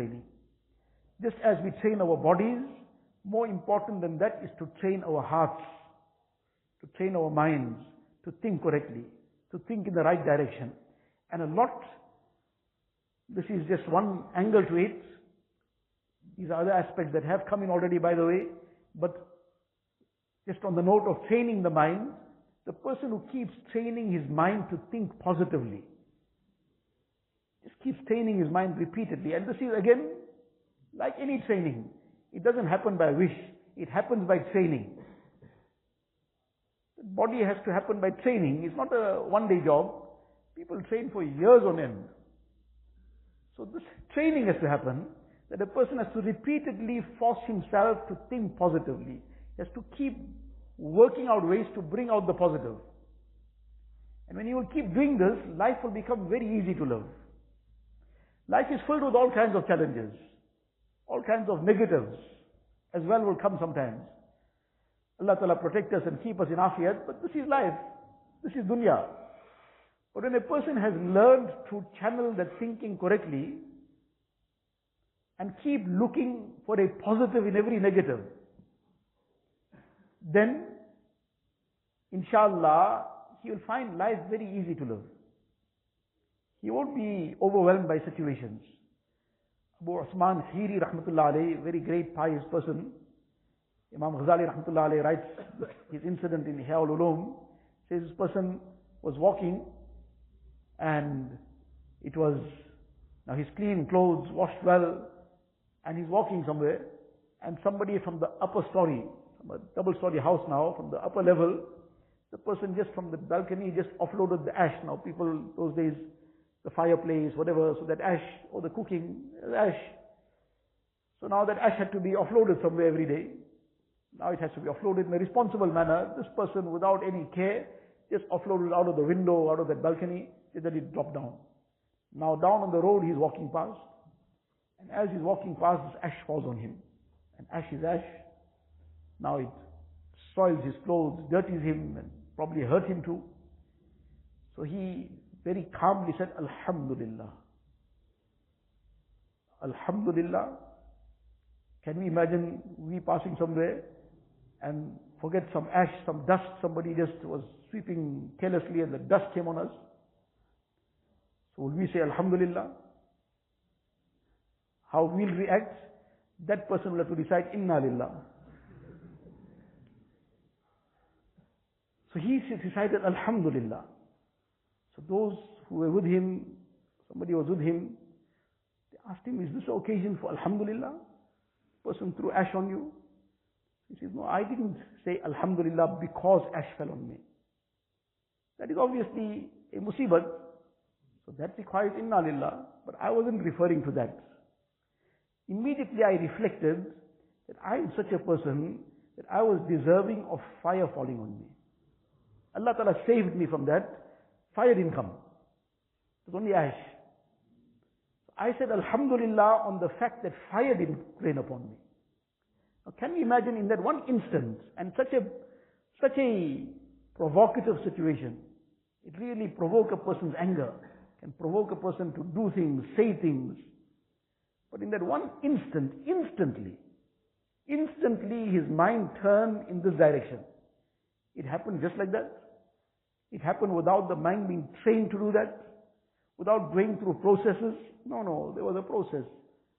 training. Just as we train our bodies, more important than that is to train our hearts, to train our minds, to think correctly, to think in the right direction. And a lot, this is just one angle to it. These are other aspects that have come in already, by the way. But just on the note of training the mind, the person who keeps training his mind to think positively, just keeps training his mind repeatedly. And this is again, like any training. It doesn't happen by wish. It happens by training. The body has to happen by training. It's not a one-day job. People train for years on end. So this training has to happen, that a person has to repeatedly force himself to think positively. He has to keep working out ways to bring out the positive. And when you will keep doing this, life will become very easy to live. Life is filled with all kinds of challenges. All kinds of negatives as well will come sometimes. Allah Ta'ala protect us and keep us in afiyat, but this is life. This is dunya. But when a person has learned to channel that thinking correctly and keep looking for a positive in every negative, then inshallah he will find life very easy to live. He won't be overwhelmed by situations. Abu Usman Khiri rahmatullah alayhi, very great pious person. Imam Ghazali rahmatullah alayhi writes his incident in Ihya al-Ulum. Says this person was walking and it was, now he's clean clothes, washed well, and he's walking somewhere, and somebody from the upper story, from a double-story house now, from the upper level, the person just from the balcony just offloaded the ash. Now people, those days, the fireplace, whatever, so that ash, or the cooking, ash. So now that ash had to be offloaded somewhere every day. Now it has to be offloaded in a responsible manner. This person, without any care, just offloaded out of the window, out of that balcony, and then it dropped down. Now down on the road he's walking past, and as he's walking past, this ash falls on him. And ash is ash. Now it soils his clothes, dirties him, and probably hurt him too. So he very calmly said, Alhamdulillah. Alhamdulillah. Can we imagine we passing somewhere and forget some ash, some dust, somebody just was sweeping carelessly and the dust came on us? So will we say Alhamdulillah? How we'll react? That person will have to decide, Inna Lillah. So he decided Alhamdulillah. So those who were with him, somebody was with him, they asked him, is this an occasion for Alhamdulillah? Person threw ash on you. He says, no, I didn't say Alhamdulillah because ash fell on me. That is obviously a musibat. So that requires Inna Lillah. But I wasn't referring to that. Immediately I reflected that I am such a person that I was deserving of fire falling on me. Allah Ta'ala saved me from that. Fire didn't come. It was only ash. I said Alhamdulillah on the fact that fire didn't rain upon me. Now can you imagine in that one instant, and such a provocative situation, it really provokes a person's anger, can provoke a person to do things, say things. But in that one instant, instantly his mind turned in this direction. It happened just like that. It happened without the mind being trained to do that, without going through processes. No, there was a process.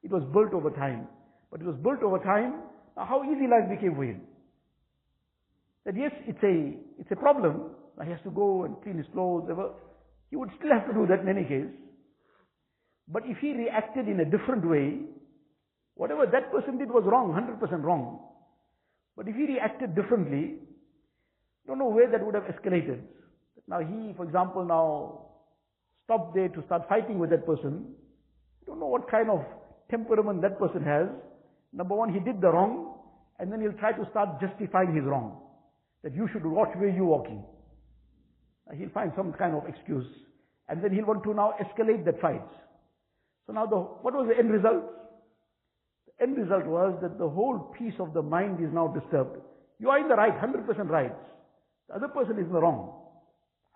It was built over time. But it was built over time. Now how easy life became for him. That yes, it's a problem. Now he has to go and clean his clothes. He would still have to do that in any case. But if he reacted in a different way, whatever that person did was wrong, 100% wrong. But if he reacted differently, don't know where that would have escalated. Now he, for example, now stopped there to start fighting with that person. You don't know what kind of temperament that person has. Number one, he did the wrong, and then he'll try to start justifying his wrong. That you should watch where you're walking. He'll find some kind of excuse. And then he'll want to now escalate that fight. So now what was the end result? The end result was that the whole piece of the mind is now disturbed. You are in the right, 100% right. The other person is in the wrong.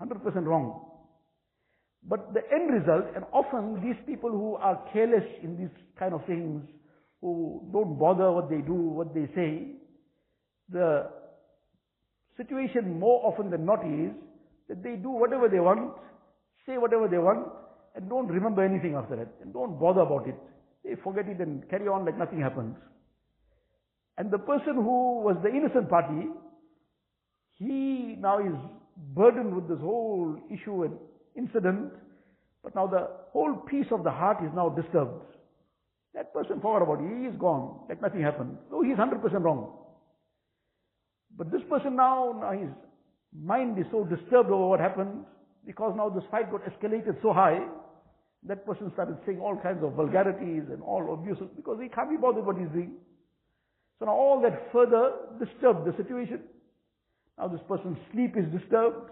100% wrong. But the end result, and often these people who are careless in these kind of things, who don't bother what they do, what they say, the situation more often than not is that they do whatever they want, say whatever they want, and don't remember anything after that, and don't bother about it. They forget it and carry on like nothing happens. And the person who was the innocent party, he now is burdened with this whole issue and incident, but now the whole peace of the heart is now disturbed. That person forgot about it. He is gone, like nothing happened. So he is 100% wrong. But this person now his mind is so disturbed over what happened, because now this fight got escalated so high, that person started saying all kinds of vulgarities and all abuses, because he can't be bothered what he's doing. So now all that further disturbed the situation. Now this person's sleep is disturbed,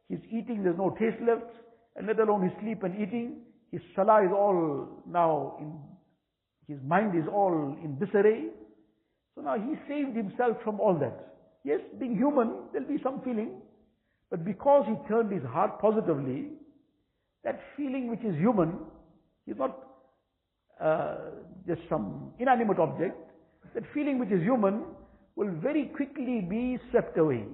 his eating, there's no taste left, and let alone his sleep and eating. His salah is all now his mind is all in disarray. So now he saved himself from all that. Yes, being human, there'll be some feeling, but because he turned his heart positively, that feeling which is human is not just some inanimate object. That feeling which is human will very quickly be swept away,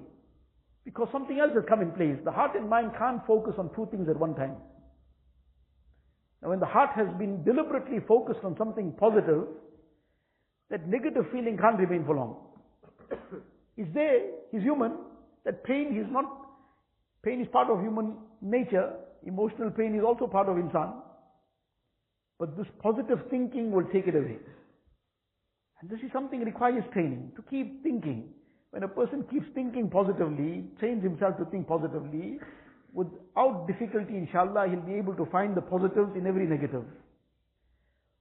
because something else has come in place. The heart and mind can't focus on two things at one time. Now when the heart has been deliberately focused on something positive, that negative feeling can't remain for long. It's there, he's human. That pain is part of human nature. Emotional pain is also part of insan. But this positive thinking will take it away. And this is something that requires training, to keep thinking. When a person keeps thinking positively, trains himself to think positively, without difficulty, inshallah, he'll be able to find the positives in every negative.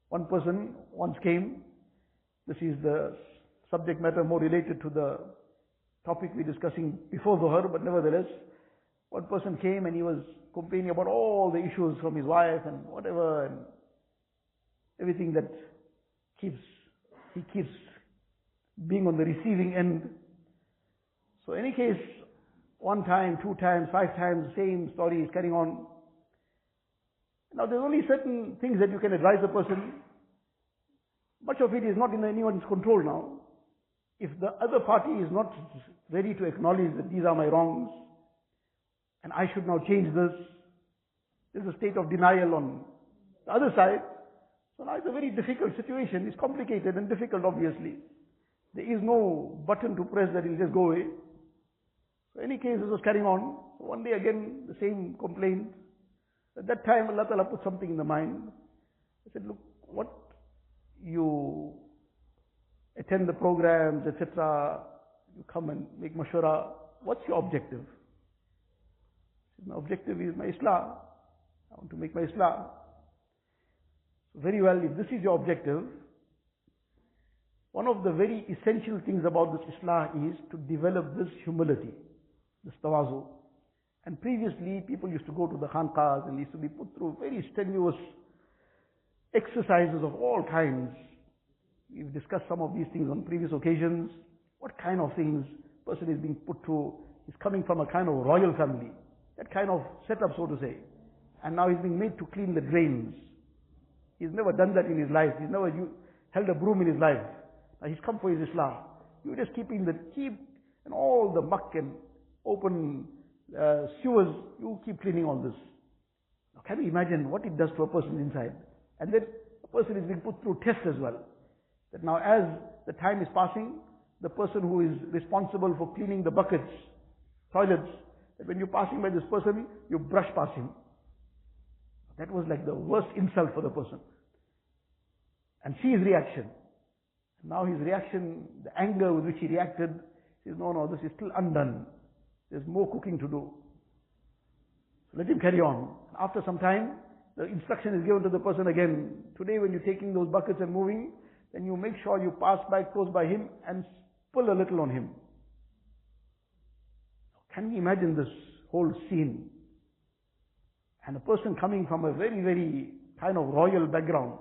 One person once came, this is the subject matter more related to the topic we're discussing before Dhuhr, but nevertheless, one person came and he was complaining about all the issues from his wife and whatever, and everything that he keeps being on the receiving end. So in any case, one time, two times, five times, the same story is carrying on. Now there's only certain things that you can advise a person. Much of it is not in anyone's control now. If the other party is not ready to acknowledge that these are my wrongs, and I should now change this, there's a state of denial on the other side. So now it's a very difficult situation. It's complicated and difficult, obviously. There is no button to press that will just go away. So in any case, this was carrying on. So one day again, the same complaint. At that time, Allah Ta'ala put something in the mind. I said, look, what you attend the programs, etc., you come and make mashwara, what's your objective? My objective is my Islah. I want to make my Islah. So very well, if this is your objective, one of the very essential things about this Islah is to develop this humility, this tawazu. And previously, people used to go to the khanqahs and used to be put through very strenuous exercises of all kinds. We've discussed some of these things on previous occasions. What kind of things a person is being put through. He's coming from a kind of royal family. That kind of setup, so to say. And now he's being made to clean the drains. He's never done that in his life. He's never held a broom in his life. Now he's come for his Islah. You're just keep and all the muck and open sewers, you keep cleaning all this. Now can you imagine what it does to a person inside? And then a person is being put through tests as well. That now as the time is passing, the person who is responsible for cleaning the buckets, toilets, that when you're passing by this person, you brush past him. That was like the worst insult for the person. And see his reaction. Now his reaction, the anger with which he reacted, says, no, this is still undone. There's more cooking to do. So let him carry on. After some time, the instruction is given to the person again. Today when you're taking those buckets and moving, then you make sure you pass by close by him and pull a little on him. Can you imagine this whole scene? And a person coming from a very, very kind of royal background.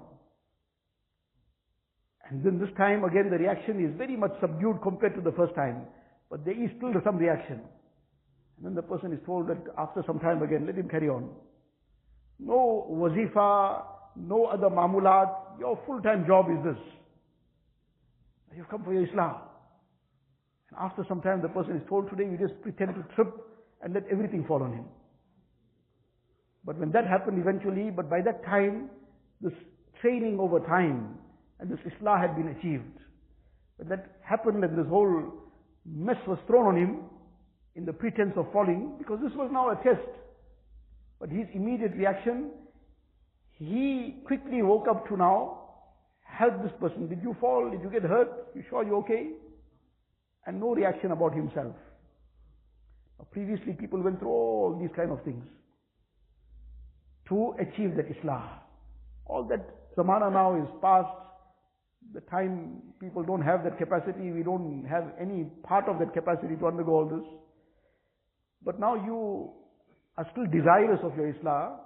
And then this time again the reaction is very much subdued compared to the first time. But there is still some reaction. And then the person is told that after some time again, let him carry on. No wazifa, no other mamulat. Your full-time job is this. You've come for your Islah. And after some time the person is told, today you just pretend to trip and let everything fall on him. But when that happened eventually, but by that time, this training over time and this Islah had been achieved. When that happened and this whole mess was thrown on him in the pretense of falling, because this was now a test. But his immediate reaction, he quickly woke up to now, help this person. Did you fall? Did you get hurt? You sure you're okay? And no reaction about himself. Now, previously people went through all these kind of things to achieve that Islah. All that zamana now is past. The time people don't have that capacity. We don't have any part of that capacity to undergo all this. But now you are still desirous of your Islah.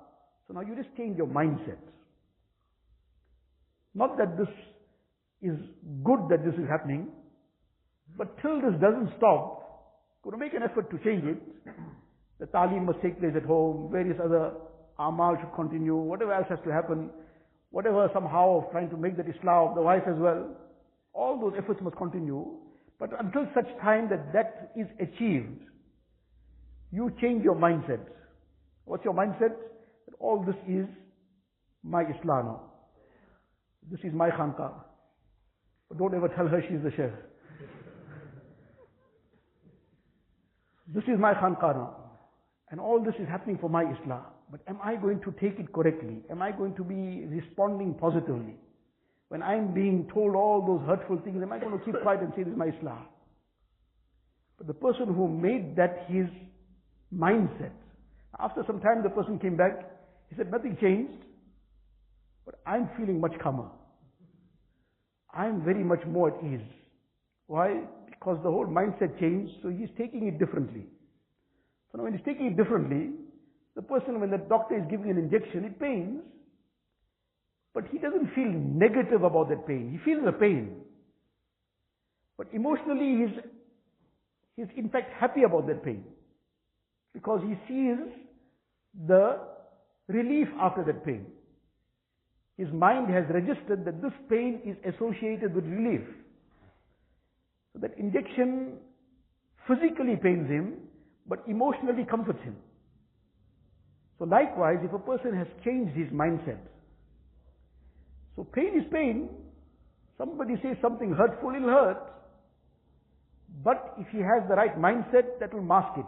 So now you just change your mindset. Not that this is good that this is happening, but till this doesn't stop, you're going to make an effort to change it. The ta'lim must take place at home, various other amal should continue, whatever else has to happen, whatever somehow of trying to make that Islah of the wife as well, all those efforts must continue. But until such time that that is achieved, you change your mindset. What's your mindset? That all this is my Islah now. This is my khanqa. But don't ever tell her she's the sheikh. This is my khanqa now. And all this is happening for my Islah. But am I going to take it correctly? Am I going to be responding positively? When I'm being told all those hurtful things, am I going to keep quiet and say this is my Islah? But the person who made that his mindset, after some time the person came back, he said nothing changed, but I'm feeling much calmer. I'm very much more at ease. Why? Because the whole mindset changed, so he's taking it differently. So now when he's taking it differently, the person, when the doctor is giving an injection, it pains, but he doesn't feel negative about that pain. He feels the pain. But emotionally, he's in fact happy about that pain. Because he sees the relief after that pain. His mind has registered that this pain is associated with relief. So that injection physically pains him, but emotionally comforts him. So likewise, if a person has changed his mindset, so pain is pain. Somebody says something hurtful, it'll hurt. But if he has the right mindset, that will mask it.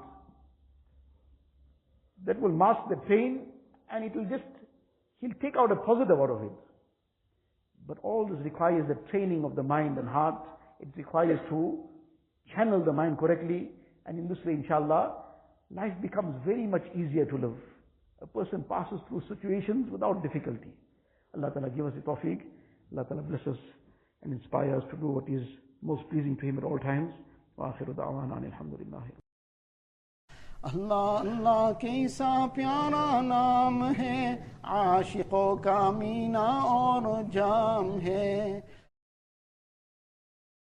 That will mask the pain, and he'll take out a positive out of it. But all this requires the training of the mind and heart. It requires to channel the mind correctly, and in this way, inshallah, life becomes very much easier to live. A person passes through situations without difficulty. Allah Ta'ala give us the tawfiq. Allah Ta'ala bless us and inspire us to do what is most pleasing to Him at all times. Wa akhiru da'wana alhamdulillah. अल्लाह अल्लाह कैसा प्यारा नाम है, आशिकों का मीना और जाम है।